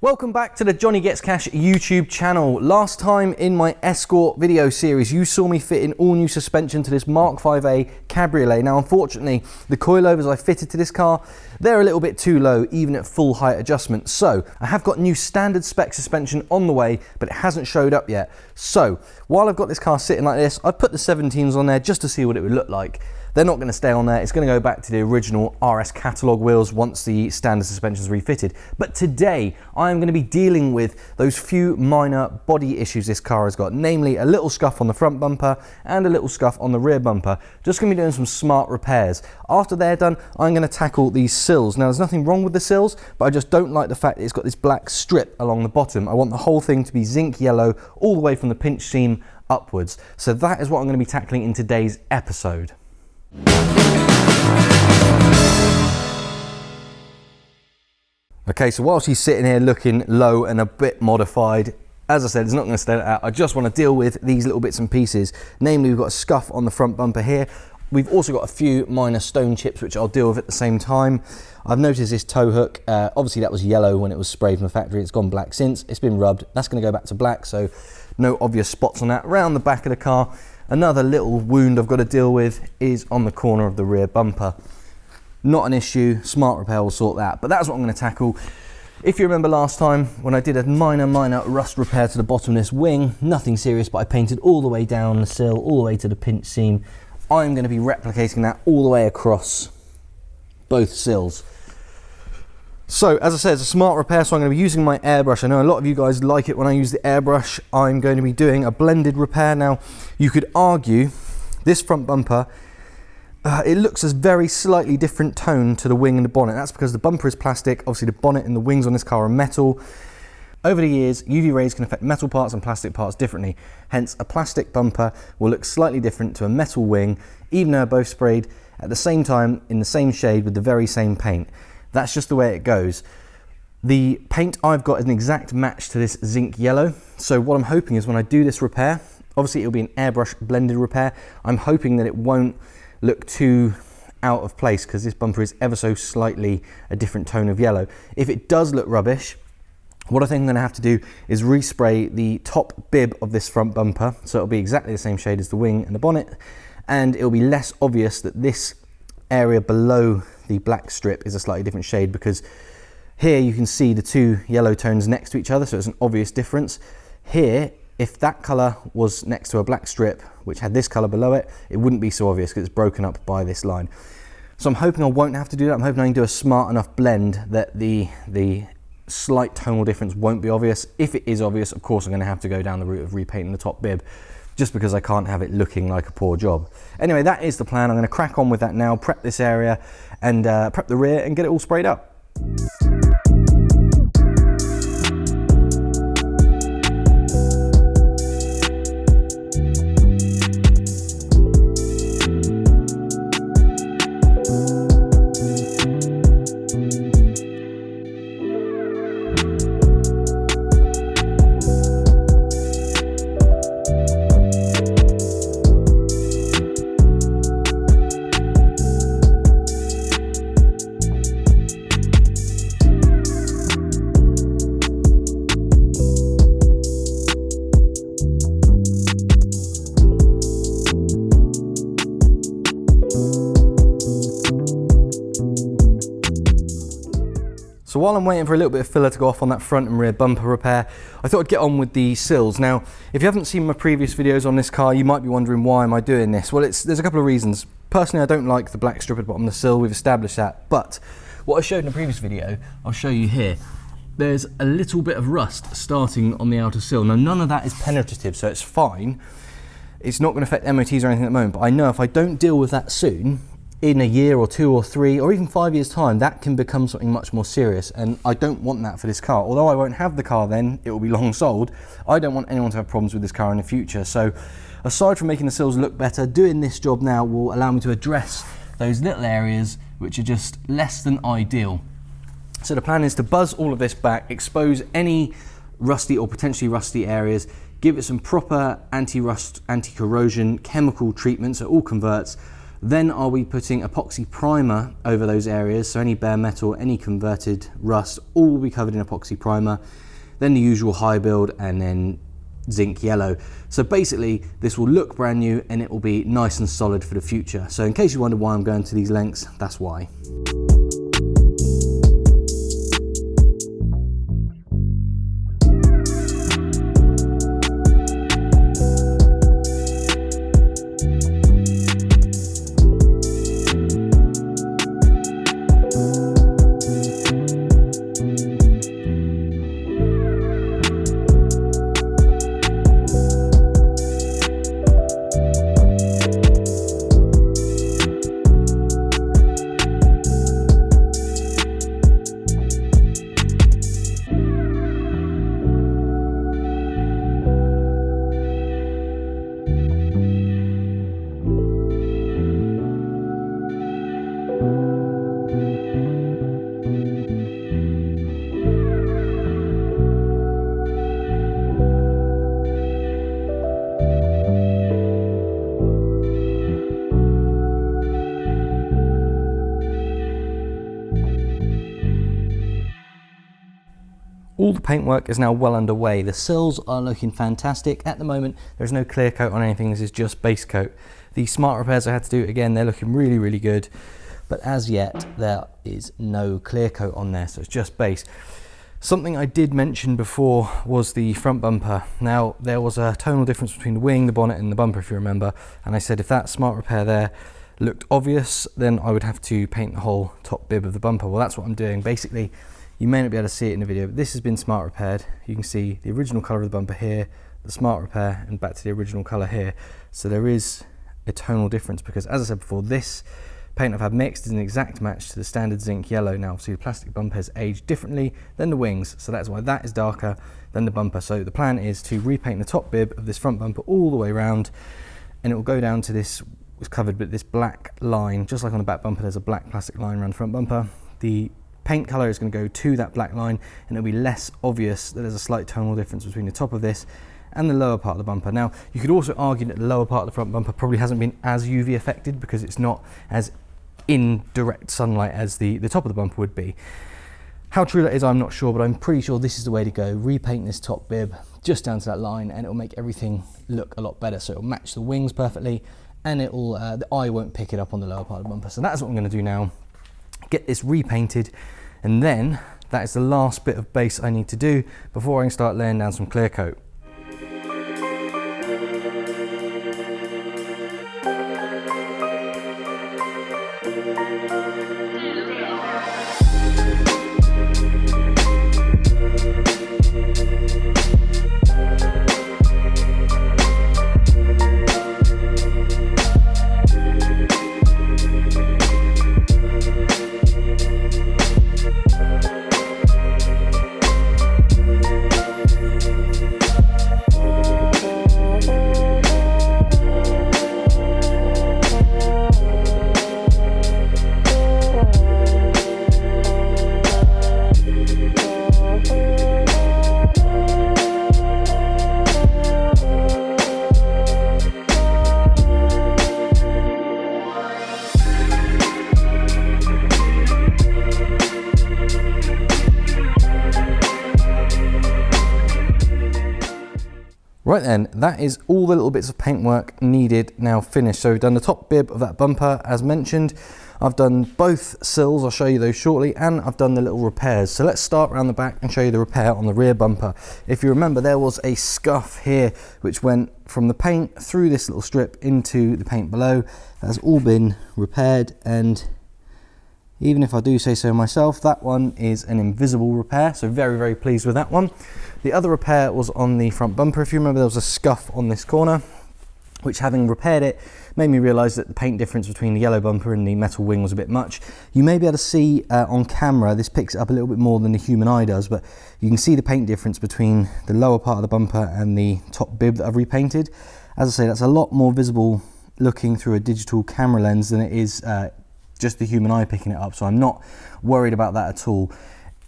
Welcome back to the Johnny Gets Cash YouTube channel. Last time in my Escort video series, you saw me fit in all new suspension to this Mark 5A Cabriolet. Now, unfortunately, the coilovers I fitted to this car, they're a little bit too low, even at full height adjustment. So I have got new standard spec suspension on the way, but it hasn't showed up yet. So while I've got this car sitting like this, I've put the 17s on there just to see what it would look like. They're not going to stay on there. It's going to go back to the original RS catalogue wheels once the standard suspension is refitted. But today, I am going to be dealing with those few minor body issues this car has got, namely a little scuff on the front bumper and a little scuff on the rear bumper. Just going to be doing some smart repairs. After they're done, I'm going to tackle these sills. Now, there's nothing wrong with the sills, but I just don't like the fact that it's got this black strip along the bottom. I want the whole thing to be zinc yellow all the way from the pinch seam upwards. So that is what I'm going to be tackling in today's episode. Okay, so whilst he's sitting here looking low and a bit modified, as I said, it's not going to stay like that. I just want to deal with these little bits and pieces. Namely, we've got a scuff on the front bumper here. We've also got a few minor stone chips, which I'll deal with at the same time. I've noticed this tow hook, obviously that was yellow when it was sprayed from the factory. It's gone black since. It's been rubbed. That's going to go back to black, so no obvious spots on that. Around the back of the car, another little wound I've got to deal with is on the corner of the rear bumper. Not an issue, smart repair will sort that, but that's what I'm going to tackle. If you remember last time when I did a minor rust repair to the bottom of this wing, nothing serious, but I painted all the way down the sill, all the way to the pinch seam. I'm going to be replicating that all the way across both sills. So, as I said, it's a smart repair, so I'm going to be using my airbrush. I know a lot of you guys like it when I use the airbrush. I'm going to be doing a blended repair. Now, you could argue this front bumper, it looks a very slightly different tone to the wing and the bonnet. That's because the bumper is plastic. Obviously, the bonnet and the wings on this car are metal. Over the years, UV rays can affect metal parts and plastic parts differently. Hence, a plastic bumper will look slightly different to a metal wing, even though they're both sprayed at the same time in the same shade with the very same paint. That's just the way it goes. The paint I've got is an exact match to this zinc yellow. So what I'm hoping is when I do this repair, obviously it'll be an airbrush blended repair. I'm hoping that it won't look too out of place because this bumper is ever so slightly a different tone of yellow. If it does look rubbish, what I think I'm going to have to do is respray the top bib of this front bumper, so it'll be exactly the same shade as the wing and the bonnet, and it'll be less obvious that this area below the black strip is a slightly different shade, because here you can see the two yellow tones next to each other, so it's an obvious difference. Here, if that colour was next to a black strip which had this colour below it, it wouldn't be so obvious because it's broken up by this line. So I'm hoping I won't have to do that. I'm hoping I can do a smart enough blend that the slight tonal difference won't be obvious. If it is obvious, of course I'm going to have to go down the route of repainting the top bib, just because I can't have it looking like a poor job. Anyway, that is the plan. I'm going to crack on with that now, prep this area and prep the rear and get it all sprayed up. So while I'm waiting for a little bit of filler to go off on that front and rear bumper repair, I thought I'd get on with the sills. Now, if you haven't seen my previous videos on this car, you might be wondering why am I doing this? Well, there's a couple of reasons. Personally, I don't like the black strip at the bottom of the sill, we've established that, but what I showed in the previous video, I'll show you here. There's a little bit of rust starting on the outer sill. Now, none of that is penetrative, so it's fine. It's not going to affect MOTs or anything at the moment, but I know if I don't deal with that soon, in a year or 2 or 3 or even 5 years time, that can become something much more serious, and I don't want that for this car. Although I won't have the car then, it will be long sold, I don't want anyone to have problems with this car in the future. So aside from making the sills look better, doing this job now will allow me to address those little areas which are just less than ideal. So the plan is to buzz all of this back, expose any rusty or potentially rusty areas, give it some proper anti-rust, anti-corrosion chemical treatment so it all converts. Then I'll be putting epoxy primer over those areas, so any bare metal, any converted rust, all will be covered in epoxy primer. Then the usual high build, and then zinc yellow. So basically this will look brand new and it will be nice and solid for the future. So in case you wonder why I'm going to these lengths, that's why. All the paintwork is now well underway. The sills are looking fantastic. At the moment, there's no clear coat on anything. This is just base coat. The smart repairs I had to do, again, they're looking really, really good. But as yet, there is no clear coat on there, so it's just base. Something I did mention before was the front bumper. Now, there was a tonal difference between the wing, the bonnet, and the bumper, if you remember. And I said if that smart repair there looked obvious, then I would have to paint the whole top bib of the bumper. Well, that's what I'm doing. Basically, you may not be able to see it in the video, but this has been smart repaired. You can see the original colour of the bumper here, the smart repair, and back to the original colour here. So there is a tonal difference because, as I said before, this paint I've had mixed is an exact match to the standard zinc yellow. Now, obviously the plastic bumper has aged differently than the wings, so that's why that is darker than the bumper. So the plan is to repaint the top bib of this front bumper all the way around, and it will go down to this, was covered with this black line, just like on the back bumper there's a black plastic line around the front bumper. The paint colour is going to go to that black line, and it'll be less obvious that there's a slight tonal difference between the top of this and the lower part of the bumper. Now, you could also argue that the lower part of the front bumper probably hasn't been as UV affected because it's not as in direct sunlight as the top of the bumper would be. How true that is, I'm not sure, but I'm pretty sure this is the way to go. Repaint this top bib just down to that line, and it'll make everything look a lot better. So it'll match the wings perfectly, and it'll the eye won't pick it up on the lower part of the bumper. So that's what I'm going to do now. Get this repainted, and then that is the last bit of base I need to do before I can start laying down some clear coat. Right then, that is all the little bits of paintwork needed now finished. So we've done the top bib of that bumper as mentioned. I've done both sills, I'll show you those shortly, and I've done the little repairs. So let's start around the back and show you the repair on the rear bumper. If you remember, there was a scuff here which went from the paint through this little strip into the paint below. That has all been repaired, and even if I do say so myself, that one is an invisible repair, so very, very pleased with that one. The other repair was on the front bumper. If you remember, there was a scuff on this corner, which, having repaired it, made me realise that the paint difference between the yellow bumper and the metal wing was a bit much. You may be able to see on camera, this picks it up a little bit more than the human eye does, but you can see the paint difference between the lower part of the bumper and the top bib that I've repainted. As I say, that's a lot more visible looking through a digital camera lens than it is just the human eye picking it up, so I'm not worried about that at all.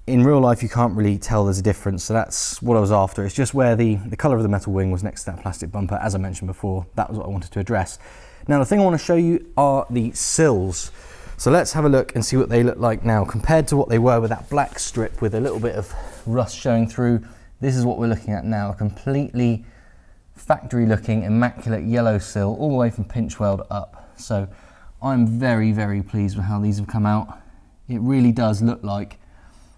In real life, you can't really tell there's a difference, so that's what I was after. It's just where the colour of the metal wing was next to that plastic bumper, as I mentioned before. That was what I wanted to address. Now the thing I want to show you are the sills. So let's have a look and see what they look like now compared to what they were with that black strip with a little bit of rust showing through. This is what we're looking at now, a completely factory looking immaculate yellow sill all the way from pinch weld up. So I'm very, very pleased with how these have come out. It really does look like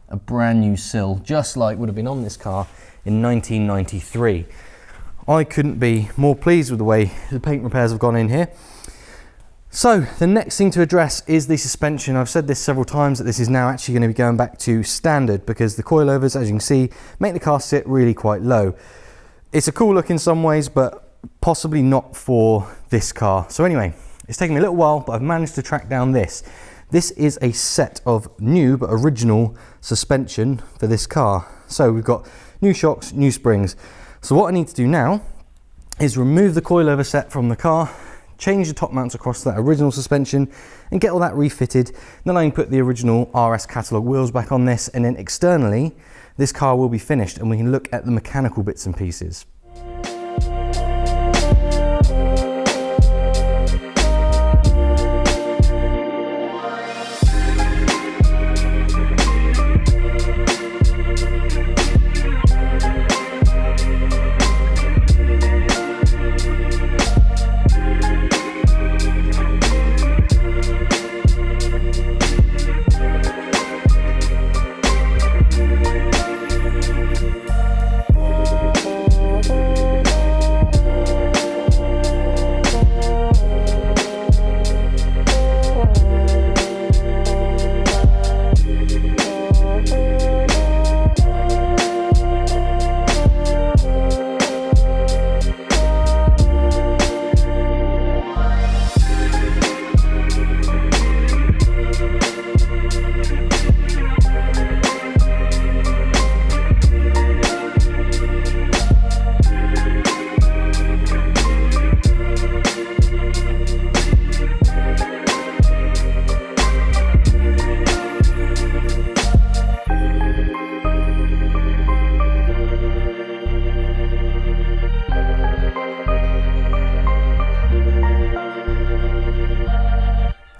a brand new sill, just like would have been on this car in 1993. I couldn't be more pleased with the way the paint repairs have gone in here. So the next thing to address is the suspension. I've said this several times that this is now actually going to be going back to standard because the coilovers, as you can see, make the car sit really quite low. It's a cool look in some ways, but possibly not for this car. So anyway, it's taken me a little while, but I've managed to track down this. This is a set of new but original suspension for this car. So we've got new shocks, new springs. So what I need to do now is remove the coilover set from the car, change the top mounts across that original suspension and get all that refitted. Then I can put the original RS catalogue wheels back on this, and then externally this car will be finished and we can look at the mechanical bits and pieces.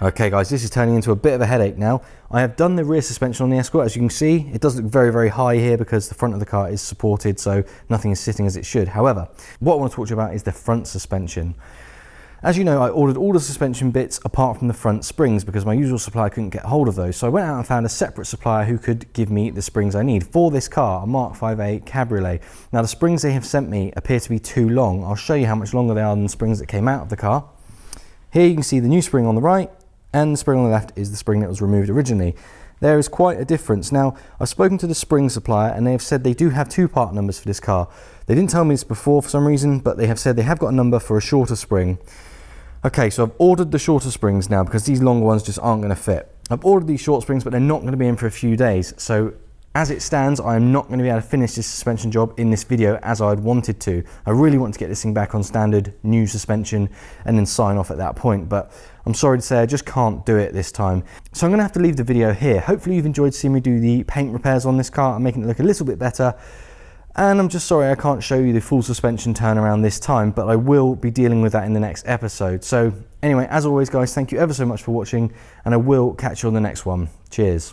Okay guys, this is turning into a bit of a headache now. I have done the rear suspension on the Escort. As you can see, it does look very, very high here because the front of the car is supported, so nothing is sitting as it should. However, what I want to talk to you about is the front suspension. As you know, I ordered all the suspension bits apart from the front springs because my usual supplier couldn't get hold of those. So I went out and found a separate supplier who could give me the springs I need for this car, a Mark 5A Cabriolet. Now the springs they have sent me appear to be too long. I'll show you how much longer they are than the springs that came out of the car. Here you can see the new spring on the right, and the spring on the left is the spring that was removed originally. There is quite a difference. Now, I've spoken to the spring supplier and they have said they do have two part numbers for this car. They didn't tell me this before for some reason, but they have said they have got a number for a shorter spring. Okay, so I've ordered the shorter springs now because these longer ones just aren't going to fit. I've ordered these short springs, but they're not going to be in for a few days. So as it stands, I am not going to be able to finish this suspension job in this video as I'd wanted to. I really want to get this thing back on standard new suspension and then sign off at that point, but I'm sorry to say I just can't do it this time. So I'm going to have to leave the video here. Hopefully you've enjoyed seeing me do the paint repairs on this car and making it look a little bit better. And I'm just sorry I can't show you the full suspension turnaround this time, but I will be dealing with that in the next episode. So anyway, as always guys, thank you ever so much for watching and I will catch you on the next one. Cheers.